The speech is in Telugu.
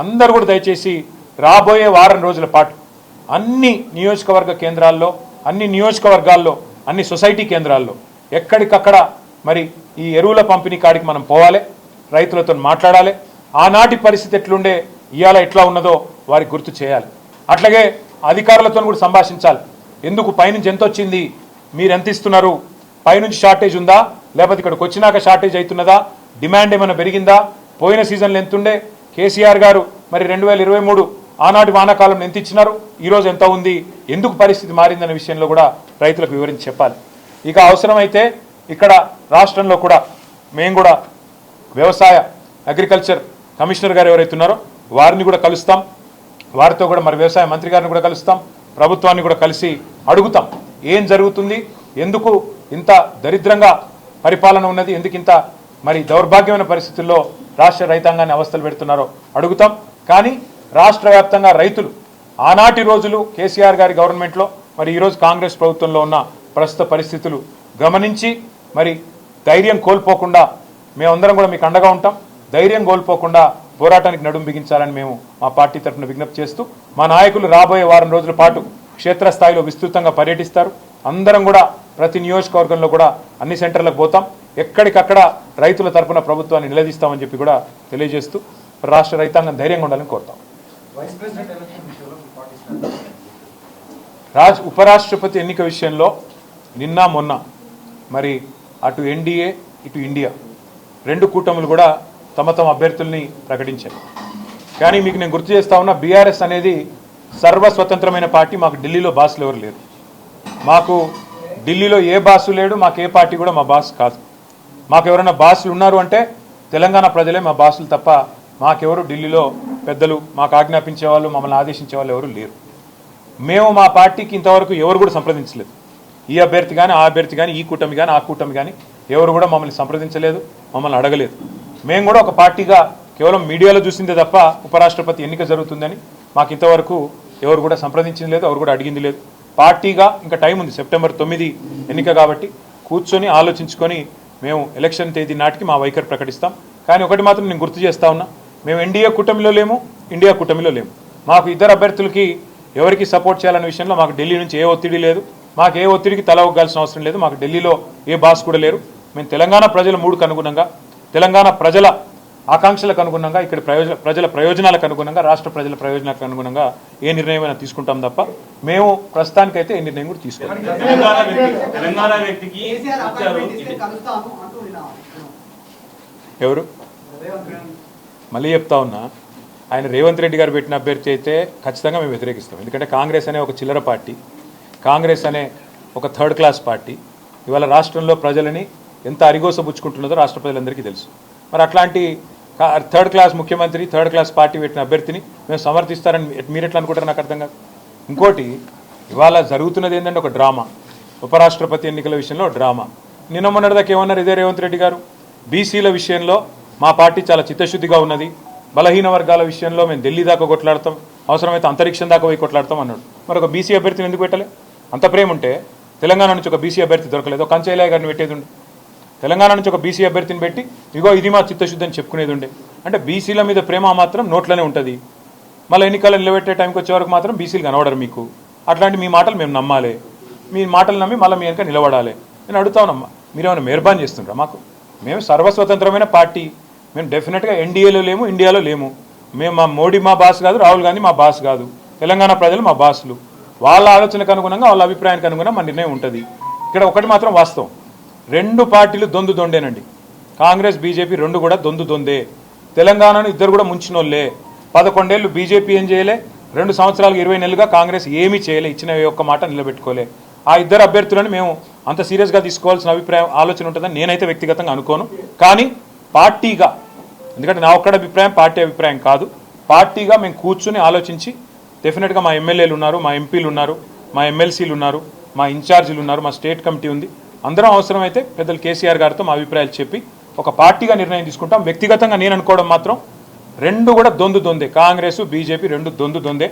అందరూ కూడా దయచేసి రాబోయే వారం రోజుల పాటు అన్ని నియోజకవర్గ కేంద్రాల్లో, అన్ని నియోజకవర్గాల్లో, అన్ని సొసైటీ కేంద్రాల్లో ఎక్కడికక్కడ మరి ఈ ఎరువుల పంపిణీ కాడికి మనం పోవాలి, రైతులతో మాట్లాడాలి. ఆనాటి పరిస్థితి ఎట్లుండే ఇవాళ ఎట్లా ఉన్నదో వారికి గుర్తు చేయాలి. అట్లాగే అధికారులతో కూడా సంభాషించాలి. ఎందుకు పైనుంచి ఎంత వచ్చింది, మీరు ఎంత ఇస్తున్నారు, పైనుంచి షార్టేజ్ ఉందా, లేకపోతే ఇక్కడికి వచ్చినాక షార్టేజ్ అవుతున్నదా, డిమాండ్ ఏమైనా పెరిగిందా, పోయిన సీజన్లో ఎంత ఉండే, కేసీఆర్ గారు మరి 2023 ఆనాటి వానాకాలం ఎంత ఇచ్చినారు, ఈరోజు ఎంత ఉంది, ఎందుకు పరిస్థితి మారిందనే విషయంలో కూడా రైతులకు వివరించి చెప్పాలి. ఇక అవసరమైతే ఇక్కడ రాష్ట్రంలో కూడా మేము కూడా వ్యవసాయ అగ్రికల్చర్ కమిషనర్ గారు ఎవరైతే ఉన్నారో వారిని కూడా కలుస్తాం, వారితో కూడా మరి వ్యవసాయ మంత్రి గారిని కూడా కలుస్తాం, ప్రభుత్వాన్ని కూడా కలిసి అడుగుతాం ఏం జరుగుతుంది, ఎందుకు ఇంత దరిద్రంగా పరిపాలన ఉన్నది, ఎందుకు ఇంత మరి దౌర్భాగ్యమైన పరిస్థితుల్లో రాష్ట్ర రైతాంగాన్ని అవస్థలు పెడుతున్నారో అడుగుతాం. కానీ రాష్ట్ర వ్యాప్తంగా రైతులు ఆనాటి రోజులు కేసీఆర్ గారి గవర్నమెంట్లో మరి ఈరోజు కాంగ్రెస్ ప్రభుత్వంలో ఉన్న ప్రస్తుత పరిస్థితులు గమనించి మరి ధైర్యం కోల్పోకుండా మేమందరం కూడా మీకు అండగా ఉంటాం. ధైర్యం కోల్పోకుండా పోరాటానికి నడుం బిగించాలని మేము మా పార్టీ తరఫున విజ్ఞప్తి చేస్తూ, మా నాయకులు రాబోయే వారం రోజుల పాటు క్షేత్రస్థాయిలో విస్తృతంగా పర్యటిస్తారు. అందరం కూడా ప్రతి నియోజకవర్గంలో కూడా అన్ని సెంటర్లకు పోతాం, ఎక్కడికక్కడ రైతుల తరఫున ప్రభుత్వాన్ని నిలదీస్తామని చెప్పి కూడా తెలియజేస్తూ రాష్ట్ర రైతాంగం ధైర్యంగా ఉండాలని కోరుతాం. ఉపరాష్ట్రపతి ఎన్నిక విషయంలో నిన్న మొన్న మరి అటు ఎన్డీఏ ఇటు ఇండియా రెండు కూటములు కూడా తమ తమ అభ్యర్థుల్ని ప్రకటించారు. కానీ మీకు నేను గుర్తు చేస్తా ఉన్నా, బీఆర్ఎస్ అనేది సర్వస్వతంత్రమైన పార్టీ. మాకు ఢిల్లీలో బాసులు ఎవరు లేరు, మాకు ఢిల్లీలో ఏ బాసు లేడు, మాకు ఏ పార్టీ కూడా మా బాస్ కాదు. మాకు ఎవరైనా బాసులు ఉన్నారు అంటే తెలంగాణ ప్రజలే మా బాసులు తప్ప మాకెవరు ఢిల్లీలో పెద్దలు మాకు ఆజ్ఞాపించే వాళ్ళు, మమ్మల్ని ఆదేశించే వాళ్ళు ఎవరు లేరు. మేము మా పార్టీకి ఇంతవరకు ఎవరు కూడా సంప్రదించలేదు. ఈ అభ్యర్థి కానీ ఆ అభ్యర్థి కానీ ఈ కూటమి కానీ ఆ కూటమి కానీ ఎవరు కూడా మమ్మల్ని సంప్రదించలేదు, మమ్మల్ని అడగలేదు. మేము కూడా ఒక పార్టీగా కేవలం మీడియాలో చూసిందే తప్ప ఉపరాష్ట్రపతి ఎన్నిక జరుగుతుందని మాకు ఇంతవరకు ఎవరు కూడా సంప్రదించింది లేదు, ఎవరు కూడా అడిగింది లేదు. పార్టీగా ఇంకా టైం ఉంది, సెప్టెంబర్ 9 ఎన్నిక కాబట్టి కూర్చొని ఆలోచించుకొని మేము ఎలక్షన్ తేదీ నాటికి మా వైఖరి ప్రకటిస్తాం. కానీ ఒకటి మాత్రం నేను గుర్తు చేస్తా ఉన్నా, మేము ఎన్డీఏ కూటమిలో లేము, ఇండియా కూటమిలో లేము. మాకు ఇద్దరు అభ్యర్థులకి ఎవరికి సపోర్ట్ చేయాలనే విషయంలో మాకు ఢిల్లీ నుంచి ఏ ఒత్తిడి లేదు, మాకు ఏ ఒత్తిడికి తల ఒగ్గాల్సిన అవసరం లేదు. మాకు ఢిల్లీలో ఏ బాస్ కూడా లేరు. మేము తెలంగాణ ప్రజల మూడుకు అనుగుణంగా, తెలంగాణ ప్రజల ఆకాంక్షలకు అనుగుణంగా, ఇక్కడ ప్రజల ప్రయోజనాలకు అనుగుణంగా, రాష్ట్ర ప్రజల ప్రయోజనాలకు అనుగుణంగా ఏ నిర్ణయమైనా తీసుకుంటాం తప్ప మేము ప్రస్తుతానికైతే ఏ నిర్ణయం కూడా తీసుకోవాలి. ఎవరు మళ్ళీ చెప్తా ఉన్నా, ఆయన రేవంత్ రెడ్డి గారు పెట్టిన అభ్యర్థి అయితే ఖచ్చితంగా మేము వ్యతిరేకిస్తాం. ఎందుకంటే కాంగ్రెస్ అనే ఒక చిల్లర పార్టీ, కాంగ్రెస్ అనే ఒక థర్డ్ క్లాస్ పార్టీ ఇవాళ రాష్ట్రంలో ప్రజలని ఎంత అరిగోసబుచ్చుకుంటున్నదో రాష్ట్ర ప్రజలందరికీ తెలుసు. మరి అట్లాంటి థర్డ్ క్లాస్ ముఖ్యమంత్రి, థర్డ్ క్లాస్ పార్టీ పెట్టిన అభ్యర్థిని మేము సమర్థిస్తారని మీరు ఎట్లా అనుకుంటారు, నాకు అర్థం కాదు. ఇంకోటి ఇవాళ జరుగుతున్నది ఏంటంటే ఒక డ్రామా, ఉపరాష్ట్రపతి ఎన్నికల విషయంలో డ్రామా. నిన్న మొన్నటిదాకా ఏమన్నారు ఇదే రేవంత్ రెడ్డి గారు, బీసీల విషయంలో మా పార్టీ చాలా చిత్తశుద్ధిగా ఉన్నది, బలహీన వర్గాల విషయంలో మేము ఢిల్లీ దాకా కొట్లాడతాం, అవసరమైతే అంతరిక్షం దాకా పోయి కొట్లాడతాం అన్నాడు. మరి ఒక బీసీ అభ్యర్థిని ఎందుకు పెట్టలే? అంత ప్రేమ ఉంటే తెలంగాణ నుంచి ఒక బీసీ అభ్యర్థి దొరకలేదు, ఒక కంచయ్య గారిని పెట్టేది ఉండే. తెలంగాణ నుంచి ఒక బీసీ అభ్యర్థిని పెట్టి ఇగో ఇది మా చిత్తశుద్ధి అని చెప్పుకునేది ఉండే. అంటే బీసీల మీద ప్రేమ మాత్రం నోట్లోనే ఉంటుంది, మళ్ళీ ఎన్నికలు నిలబెట్టే టైంకి వచ్చే వరకు మాత్రం బీసీలు కనబడరు మీకు. అట్లాంటి మీ మాటలు మేము నమ్మాలి, మీ మాటలు నమ్మి మళ్ళీ మీ వెనక నిలబడాలి. నేను అడుగుతానమ్మా, మీరేమైనా మెహర్బాన్ చేస్తుండ్రా? మాకు మేము సర్వస్వతంత్రమైన పార్టీ, మేము డెఫినెట్గా ఎన్డీఏలో లేము, ఇండియాలో లేము. మేము మా మోడీ మా బాస్ కాదు, రాహుల్ గాంధీ మా బాస్ కాదు, తెలంగాణ ప్రజలు మా బాసులు. వాళ్ళ ఆలోచనకు అనుగుణంగా, వాళ్ళ అభిప్రాయానికి అనుగుణంగా మా నిర్ణయం ఉంటుంది. ఇక్కడ ఒకటి మాత్రం వాస్తవం, రెండు పార్టీలు దొందు దొండేనండి. కాంగ్రెస్ బీజేపీ రెండు కూడా దొందు దొందే. తెలంగాణను ఇద్దరు కూడా ముంచినోళ్ళే. 11 ఏళ్ళు బీజేపీ ఏం చేయలే, 2 సంవత్సరాలకు 20 నెలలుగా కాంగ్రెస్ ఏమీ చేయలే, ఇచ్చిన ఒక్క మాట నిలబెట్టుకోలే. ఆ ఇద్దరు అభ్యర్థులను మేము అంత సీరియస్గా తీసుకోవాల్సిన ఆలోచన ఉంటుందని నేనైతే వ్యక్తిగతంగా అనుకోను. కానీ పార్టీగా, ఎందుకంటే నా ఒక్కడ అభిప్రాయం పార్టీ అభిప్రాయం కాదు, పార్టీగా మేము కూర్చుని ఆలోచించి డెఫినెట్గా మా ఎమ్మెల్యేలు ఉన్నారు, మా ఎంపీలు ఉన్నారు, మా ఎమ్మెల్సీలు ఉన్నారు, మా ఇన్ఛార్జీలు ఉన్నారు, మా స్టేట్ కమిటీ ఉంది, అందరం అవసరమైతే పెద్దలు కేసీఆర్ గారితో మా అభిప్రాయాలు చెప్పి ఒక పార్టీగా నిర్ణయం తీసుకుంటాం. వ్యక్తిగతంగా నేను అనుకోవడం మాత్రం రెండు కూడా దొందు దొందే, కాంగ్రెస్ బీజేపీ రెండు దొందు దొందే.